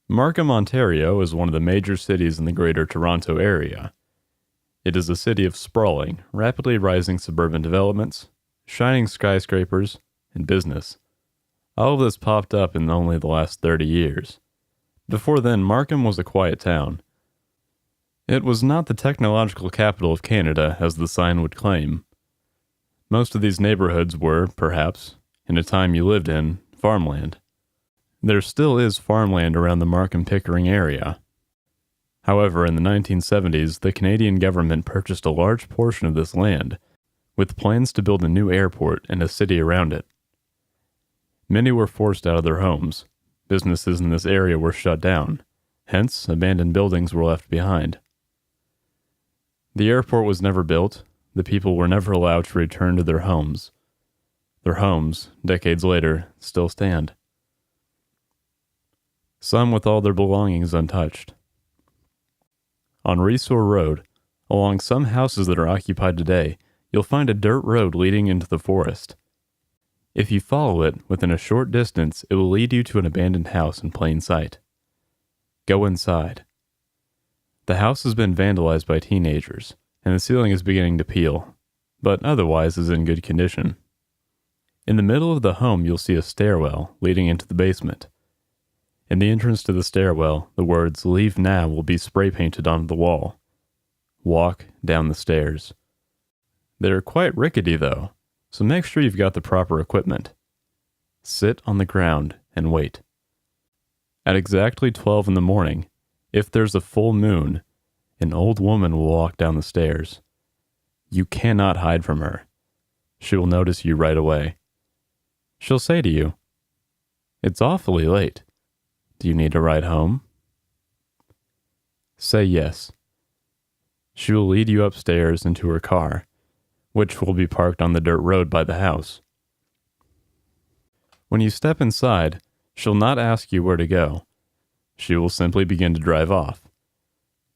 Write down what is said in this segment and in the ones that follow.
Markham, Ontario is one of the major cities in the Greater Toronto Area. It is a city of sprawling, rapidly rising suburban developments, shining skyscrapers, and business. All of this popped up in only the last 30 years. Before then, Markham was a quiet town. It was not the technological capital of Canada, as the sign would claim. Most of these neighborhoods were, perhaps, in a time you lived in, farmland. There still is farmland around the Markham-Pickering area. However, in the 1970s, the Canadian government purchased a large portion of this land, with plans to build a new airport and a city around it. Many were forced out of their homes. Businesses in this area were shut down. Hence, abandoned buildings were left behind. The airport was never built. The people were never allowed to return to their homes. Their homes, decades later, still stand. Some with all their belongings untouched. On Resor Road, along some houses that are occupied today, you'll find a dirt road leading into the forest. If you follow it, within a short distance, it will lead you to an abandoned house in plain sight. Go inside. The house has been vandalized by teenagers, and the ceiling is beginning to peel, but otherwise is in good condition. In the middle of the home, you'll see a stairwell leading into the basement. In the entrance to the stairwell, the words "Leave Now" will be spray painted onto the wall. Walk down the stairs. They're quite rickety though, so make sure you've got the proper equipment. Sit on the ground and wait. At exactly 12 in the morning, if there's a full moon, an old woman will walk down the stairs. You cannot hide from her. She will notice you right away. She'll say to you, "It's awfully late. Do you need a ride home?" Say yes. She will lead you upstairs into her car, which will be parked on the dirt road by the house. When you step inside, she'll not ask you where to go. She will simply begin to drive off.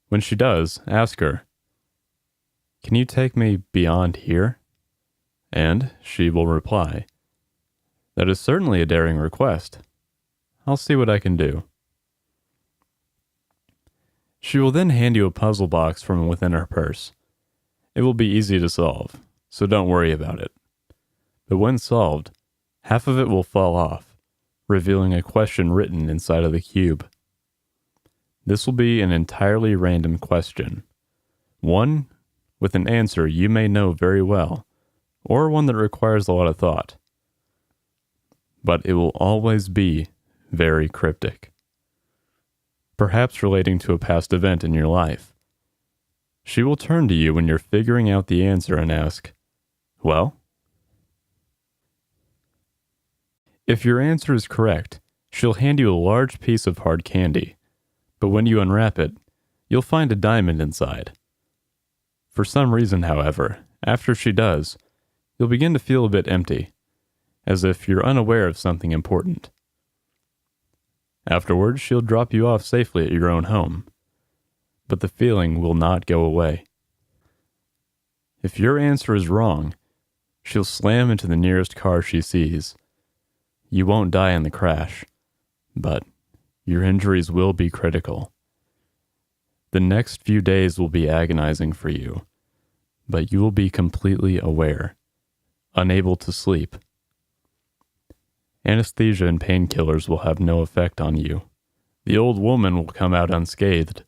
When she does, ask her, "Can you take me beyond here?" And she will reply, "That is certainly a daring request. I'll see what I can do." She will then hand you a puzzle box from within her purse. It will be easy to solve, so don't worry about it. But when solved, half of it will fall off, revealing a question written inside of the cube. This will be an entirely random question. One with an answer you may know very well, or one that requires a lot of thought. But it will always be very cryptic. Perhaps relating to a past event in your life. She will turn to you when you're figuring out the answer and ask, "Well?" If your answer is correct, she'll hand you a large piece of hard candy, but when you unwrap it, you'll find a diamond inside. For some reason, however, after she does, you'll begin to feel a bit empty, as if you're unaware of something important. Afterwards, she'll drop you off safely at your own home, but the feeling will not go away. If your answer is wrong, she'll slam into the nearest car she sees. You won't die in the crash, but your injuries will be critical. The next few days will be agonizing for you, but you will be completely aware, unable to sleep. Anesthesia and painkillers will have no effect on you. The old woman will come out unscathed.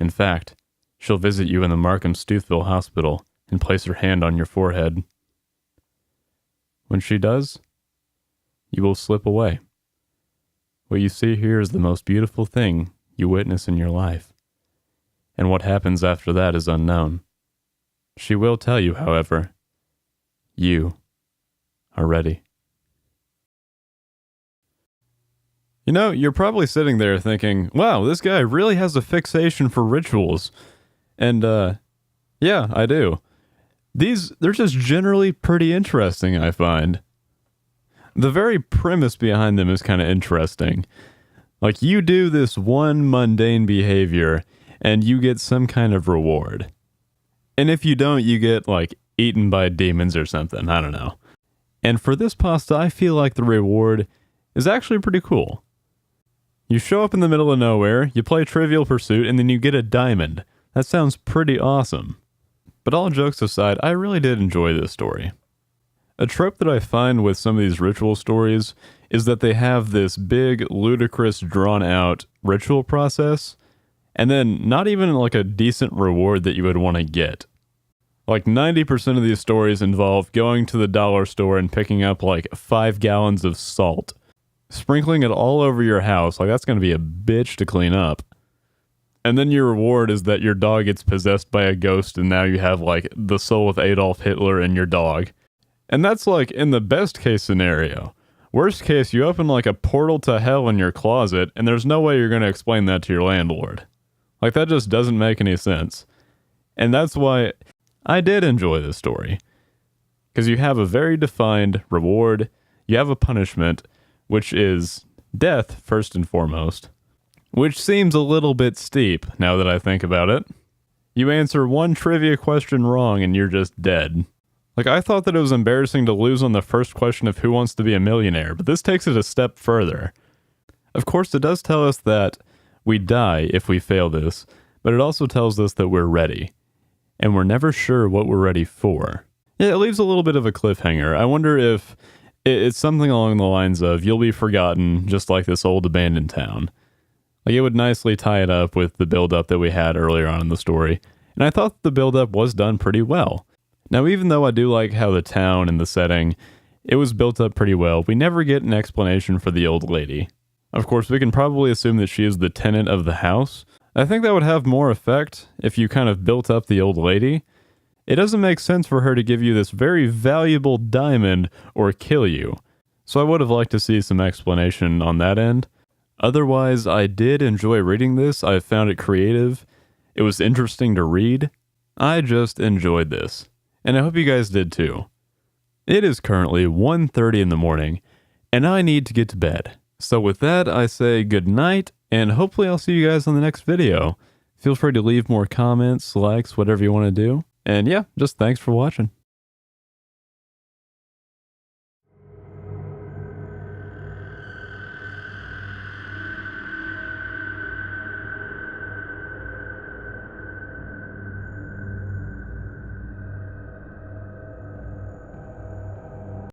In fact, she'll visit you in the Markham Stouffville Hospital and place her hand on your forehead. When she does, you will slip away. What you see here is the most beautiful thing you witness in your life, and what happens after that is unknown. She will tell you, however, you are ready. You know, you're probably sitting there thinking, wow, this guy really has a fixation for rituals. And, yeah, I do. They're just generally pretty interesting, I find. The very premise behind them is kind of interesting. Like, you do this one mundane behavior, and you get some kind of reward. And if you don't, you get, like, eaten by demons or something. I don't know. And for this pasta, I feel like the reward is actually pretty cool. You show up in the middle of nowhere, you play Trivial Pursuit, and then you get a diamond. That sounds pretty awesome. But all jokes aside, I really did enjoy this story. A trope that I find with some of these ritual stories is that they have this big, ludicrous, drawn-out ritual process, and then not even like a decent reward that you would want to get. Like 90% of these stories involve going to the dollar store and picking up like 5 gallons of salt, sprinkling it all over your house. Like that's going to be a bitch to clean up. And then your reward is that your dog gets possessed by a ghost and now you have like the soul of Adolf Hitler in your dog. And that's like in the best case scenario. Worst case, you open like a portal to hell in your closet and there's no way you're going to explain that to your landlord. Like that just doesn't make any sense. And that's why I did enjoy this story. Because you have a very defined reward, you have a punishment, which is death first and foremost. Which seems a little bit steep now that I think about it. You answer one trivia question wrong and you're just dead. Like I thought that it was embarrassing to lose on the first question of Who Wants to Be a Millionaire, but this takes it a step further. Of course, it does tell us that we die if we fail this, but it also tells us that we're ready. And we're never sure what we're ready for. Yeah, it leaves a little bit of a cliffhanger. I wonder if it's something along the lines of you'll be forgotten just like this old abandoned town. Like it would nicely tie it up with the build-up that we had earlier on in the story. And I thought the build-up was done pretty well. Now, even though I do like how the town and the setting, it was built up pretty well, we never get an explanation for the old lady. Of course, we can probably assume that she is the tenant of the house. I think that would have more effect if you kind of built up the old lady. It doesn't make sense for her to give you this very valuable diamond or kill you. So I would have liked to see some explanation on that end. Otherwise, I did enjoy reading this. I found it creative. It was interesting to read. I just enjoyed this. And I hope you guys did too. It is currently 1:30 in the morning, and I need to get to bed. So with that, I say good night, and hopefully I'll see you guys on the next video. Feel free to leave more comments, likes, whatever you want to do. And yeah, just thanks for watching.